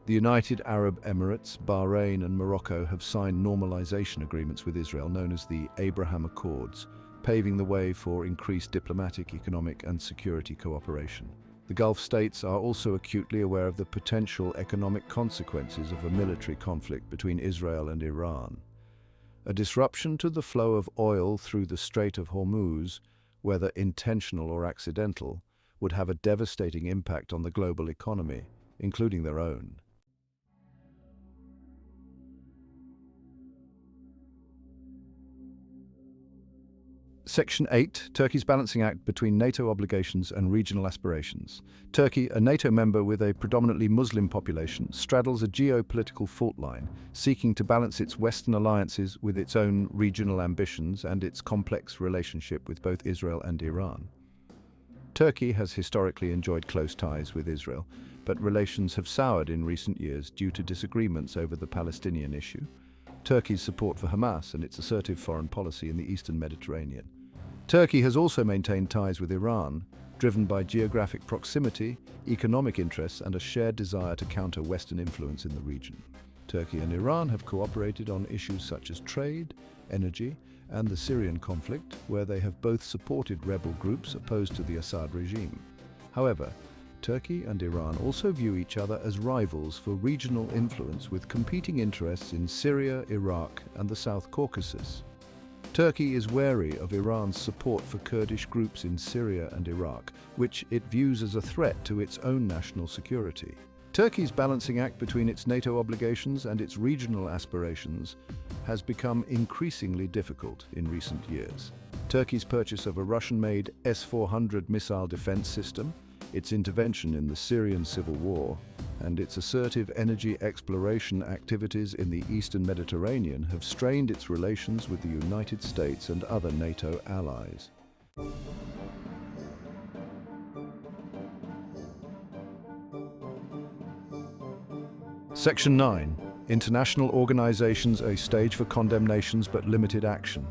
The United Arab Emirates, Bahrain, and Morocco have signed normalization agreements with Israel known as the Abraham Accords, paving the way for increased diplomatic, economic, and security cooperation. The Gulf states are also acutely aware of the potential economic consequences of a military conflict between Israel and Iran. A disruption to the flow of oil through the Strait of Hormuz, whether intentional or accidental, would have a devastating impact on the global economy, including their own. Section 8, Turkey's balancing act between NATO obligations and regional aspirations. Turkey, a NATO member with a predominantly Muslim population, straddles a geopolitical fault line, seeking to balance its Western alliances with its own regional ambitions and its complex relationship with both Israel and Iran. Turkey has historically enjoyed close ties with Israel, but relations have soured in recent years due to disagreements over the Palestinian issue, Turkey's support for Hamas and its assertive foreign policy in the Eastern Mediterranean. Turkey has also maintained ties with Iran, driven by geographic proximity, economic interests, and a shared desire to counter Western influence in the region. Turkey and Iran have cooperated on issues such as trade, energy, and the Syrian conflict, where they have both supported rebel groups opposed to the Assad regime. However, Turkey and Iran also view each other as rivals for regional influence with competing interests in Syria, Iraq, and the South Caucasus. Turkey is wary of Iran's support for Kurdish groups in Syria and Iraq, which it views as a threat to its own national security. Turkey's balancing act between its NATO obligations and its regional aspirations has become increasingly difficult in recent years. Turkey's purchase of a Russian-made S-400 missile defense system, its intervention in the Syrian civil war, and its assertive energy exploration activities in the Eastern Mediterranean have strained its relations with the United States and other NATO allies. Section 9. International organizations, a stage for condemnations but limited action.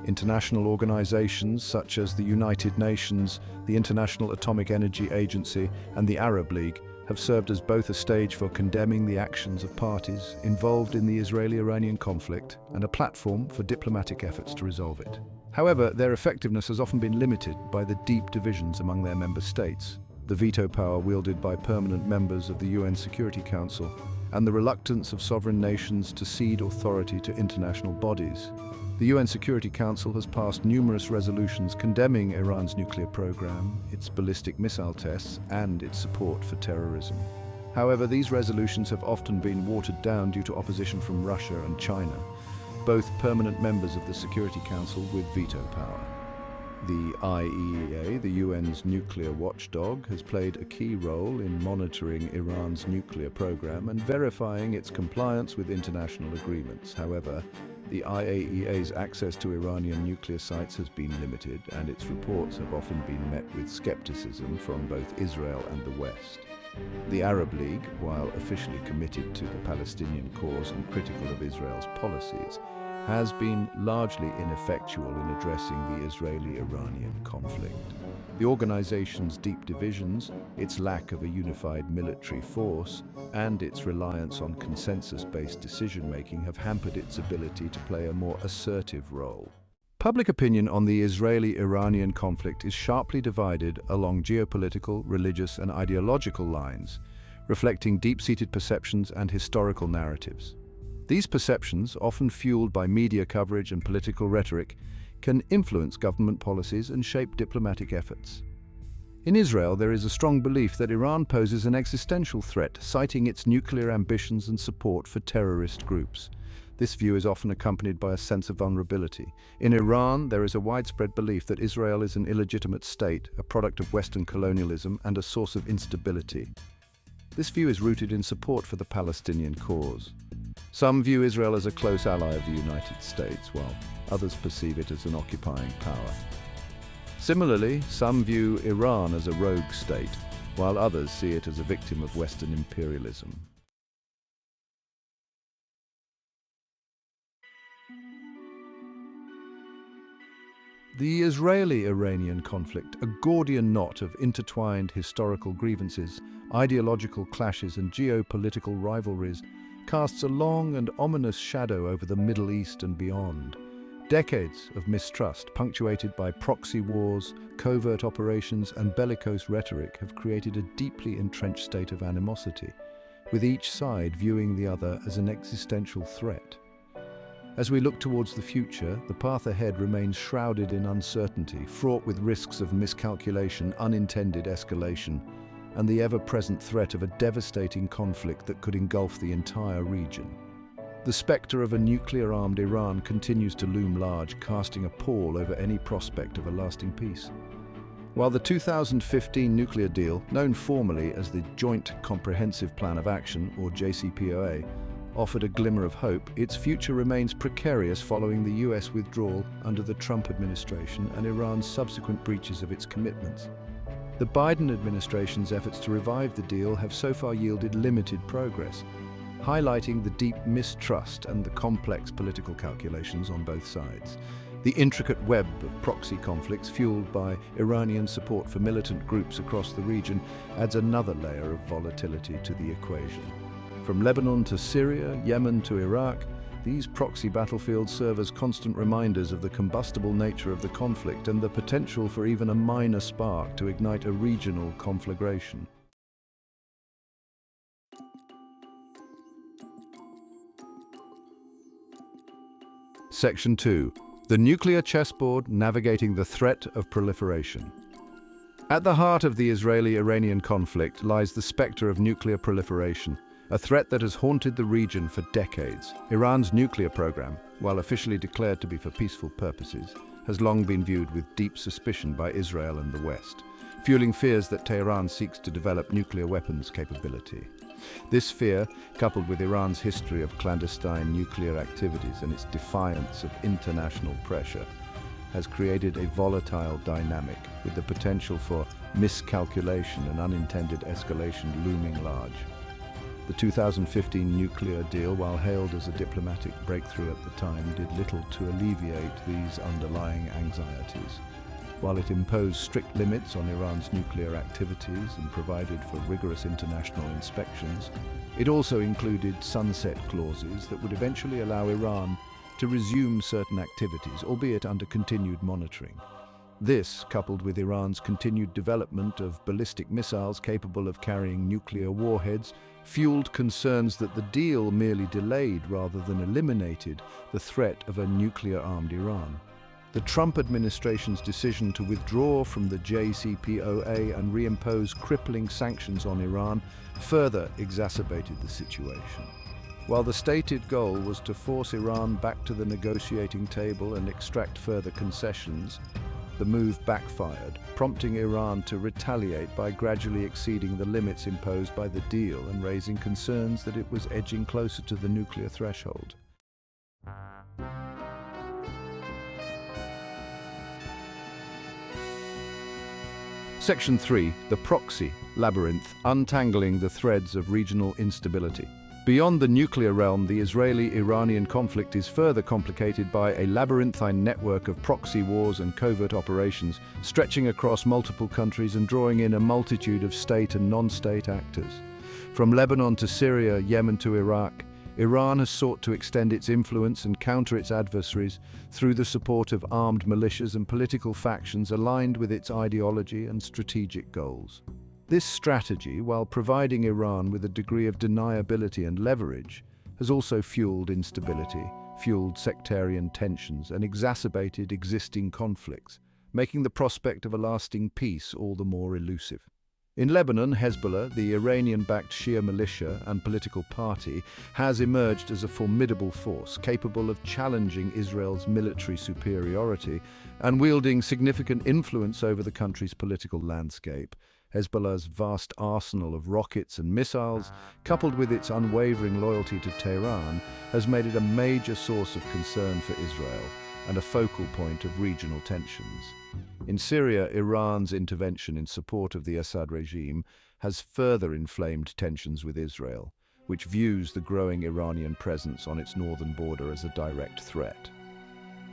International organizations such as the United Nations, the International Atomic Energy Agency, and the Arab League have served as both a stage for condemning the actions of parties involved in the Israeli-Iranian conflict and a platform for diplomatic efforts to resolve it. However, their effectiveness has often been limited by the deep divisions among their member states, the veto power wielded by permanent members of the UN Security Council, and the reluctance of sovereign nations to cede authority to international bodies. The UN Security Council has passed numerous resolutions condemning Iran's nuclear program, its ballistic missile tests, and its support for terrorism. However, these resolutions have often been watered down due to opposition from Russia and China, both permanent members of the Security Council with veto power. The IAEA, the UN's nuclear watchdog, has played a key role in monitoring Iran's nuclear program and verifying its compliance with international agreements. However, the IAEA's access to Iranian nuclear sites has been limited, and its reports have often been met with skepticism from both Israel and the West. The Arab League, while officially committed to the Palestinian cause and critical of Israel's policies, has been largely ineffectual in addressing the Israeli-Iranian conflict. The organization's deep divisions, its lack of a unified military force, and its reliance on consensus-based decision-making have hampered its ability to play a more assertive role. Public opinion on the Israeli-Iranian conflict is sharply divided along geopolitical, religious, and ideological lines, reflecting deep-seated perceptions and historical narratives. These perceptions, often fueled by media coverage and political rhetoric, can influence government policies and shape diplomatic efforts. In Israel, there is a strong belief that Iran poses an existential threat, citing its nuclear ambitions and support for terrorist groups. This view is often accompanied by a sense of vulnerability. In Iran, there is a widespread belief that Israel is an illegitimate state, a product of Western colonialism, and a source of instability. This view is rooted in support for the Palestinian cause. Some view Israel as a close ally of the United States, while others perceive it as an occupying power. Similarly, some view Iran as a rogue state, while others see it as a victim of Western imperialism. The Israeli-Iranian conflict, a Gordian knot of intertwined historical grievances, ideological clashes, and geopolitical rivalries, casts a long and ominous shadow over the Middle East and beyond. Decades of mistrust, punctuated by proxy wars, covert operations, and bellicose rhetoric, have created a deeply entrenched state of animosity, with each side viewing the other as an existential threat. As we look towards the future, the path ahead remains shrouded in uncertainty, fraught with risks of miscalculation, unintended escalation, and the ever-present threat of a devastating conflict that could engulf the entire region. The spectre of a nuclear-armed Iran continues to loom large, casting a pall over any prospect of a lasting peace. While the 2015 nuclear deal, known formally as the Joint Comprehensive Plan of Action, or JCPOA, offered a glimmer of hope, its future remains precarious following the US withdrawal under the Trump administration and Iran's subsequent breaches of its commitments. The Biden administration's efforts to revive the deal have so far yielded limited progress, highlighting the deep mistrust and the complex political calculations on both sides. The intricate web of proxy conflicts fueled by Iranian support for militant groups across the region adds another layer of volatility to the equation. From Lebanon to Syria, Yemen to Iraq, these proxy battlefields serve as constant reminders of the combustible nature of the conflict and the potential for even a minor spark to ignite a regional conflagration. Section 2. The nuclear chessboard navigating the threat of proliferation. At the heart of the Israeli-Iranian conflict lies the spectre of nuclear proliferation, a threat that has haunted the region for decades. Iran's nuclear program, while officially declared to be for peaceful purposes, has long been viewed with deep suspicion by Israel and the West, fueling fears that Tehran seeks to develop nuclear weapons capability. This fear, coupled with Iran's history of clandestine nuclear activities and its defiance of international pressure, has created a volatile dynamic with the potential for miscalculation and unintended escalation looming large. The 2015 nuclear deal, while hailed as a diplomatic breakthrough at the time, did little to alleviate these underlying anxieties. While it imposed strict limits on Iran's nuclear activities and provided for rigorous international inspections, it also included sunset clauses that would eventually allow Iran to resume certain activities, albeit under continued monitoring. This, coupled with Iran's continued development of ballistic missiles capable of carrying nuclear warheads, fueled concerns that the deal merely delayed rather than eliminated the threat of a nuclear-armed Iran. The Trump administration's decision to withdraw from the JCPOA and reimpose crippling sanctions on Iran further exacerbated the situation. While the stated goal was to force Iran back to the negotiating table and extract further concessions, the move backfired, prompting Iran to retaliate by gradually exceeding the limits imposed by the deal and raising concerns that it was edging closer to the nuclear threshold. Section 3. The Proxy, labyrinth, untangling the threads of regional instability. Beyond the nuclear realm, the Israeli-Iranian conflict is further complicated by a labyrinthine network of proxy wars and covert operations, stretching across multiple countries and drawing in a multitude of state and non-state actors. From Lebanon to Syria, Yemen to Iraq, Iran has sought to extend its influence and counter its adversaries through the support of armed militias and political factions aligned with its ideology and strategic goals. This strategy, while providing Iran with a degree of deniability and leverage, has also fueled instability, fueled sectarian tensions, and exacerbated existing conflicts, making the prospect of a lasting peace all the more elusive. In Lebanon, Hezbollah, the Iranian-backed Shia militia and political party, has emerged as a formidable force capable of challenging Israel's military superiority and wielding significant influence over the country's political landscape. Hezbollah's vast arsenal of rockets and missiles, coupled with its unwavering loyalty to Tehran, has made it a major source of concern for Israel and a focal point of regional tensions. In Syria, Iran's intervention in support of the Assad regime has further inflamed tensions with Israel, which views the growing Iranian presence on its northern border as a direct threat.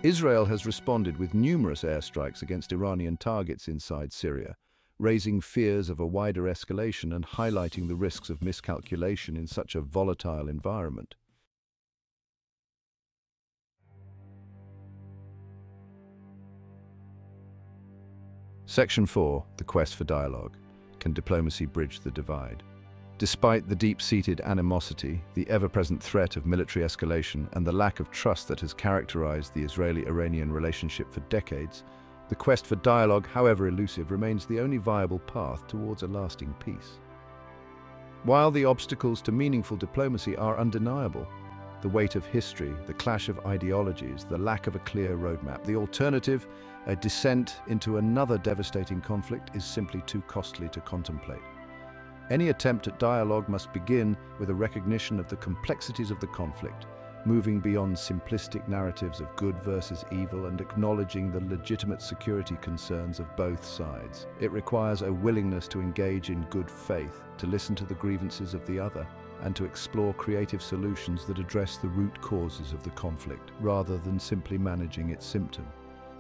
Israel has responded with numerous airstrikes against Iranian targets inside Syria, raising fears of a wider escalation and highlighting the risks of miscalculation in such a volatile environment. Section 4, the quest for dialogue. Can diplomacy bridge the divide? Despite the deep-seated animosity, the ever-present threat of military escalation, and the lack of trust that has characterized the Israeli-Iranian relationship for decades, the quest for dialogue, however elusive, remains the only viable path towards a lasting peace. While the obstacles to meaningful diplomacy are undeniable, the weight of history, the clash of ideologies, the lack of a clear roadmap, the alternative, a descent into another devastating conflict, is simply too costly to contemplate. Any attempt at dialogue must begin with a recognition of the complexities of the conflict, moving beyond simplistic narratives of good versus evil and acknowledging the legitimate security concerns of both sides. It requires a willingness to engage in good faith, to listen to the grievances of the other, and to explore creative solutions that address the root causes of the conflict, rather than simply managing its symptom.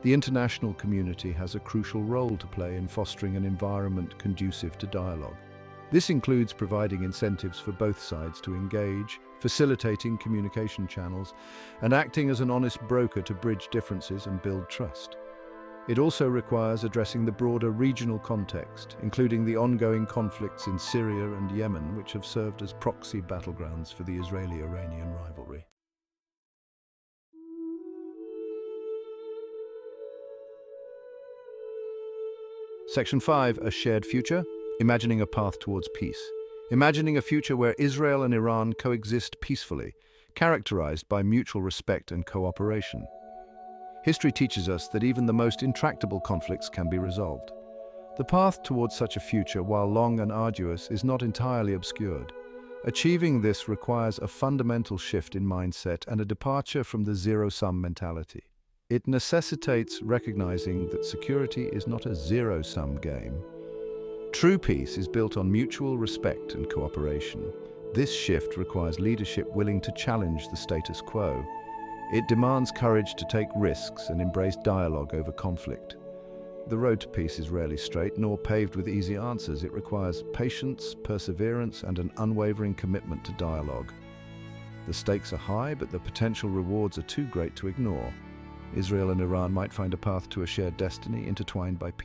The international community has a crucial role to play in fostering an environment conducive to dialogue. This includes providing incentives for both sides to engage, facilitating communication channels, and acting as an honest broker to bridge differences and build trust. It also requires addressing the broader regional context, including the ongoing conflicts in Syria and Yemen, which have served as proxy battlegrounds for the Israeli-Iranian rivalry. Section 5, a shared future. Imagining a path towards peace. Imagining a future where Israel and Iran coexist peacefully, characterized by mutual respect and cooperation. History teaches us that even the most intractable conflicts can be resolved. The path towards such a future, while long and arduous, is not entirely obscured. Achieving this requires a fundamental shift in mindset and a departure from the zero-sum mentality. It necessitates recognizing that security is not a zero-sum game. True peace is built on mutual respect and cooperation. This shift requires leadership willing to challenge the status quo. It demands courage to take risks and embrace dialogue over conflict. The road to peace is rarely straight, nor paved with easy answers. It requires patience, perseverance, and an unwavering commitment to dialogue. The stakes are high, but the potential rewards are too great to ignore. Israel and Iran might find a path to a shared destiny intertwined by peace.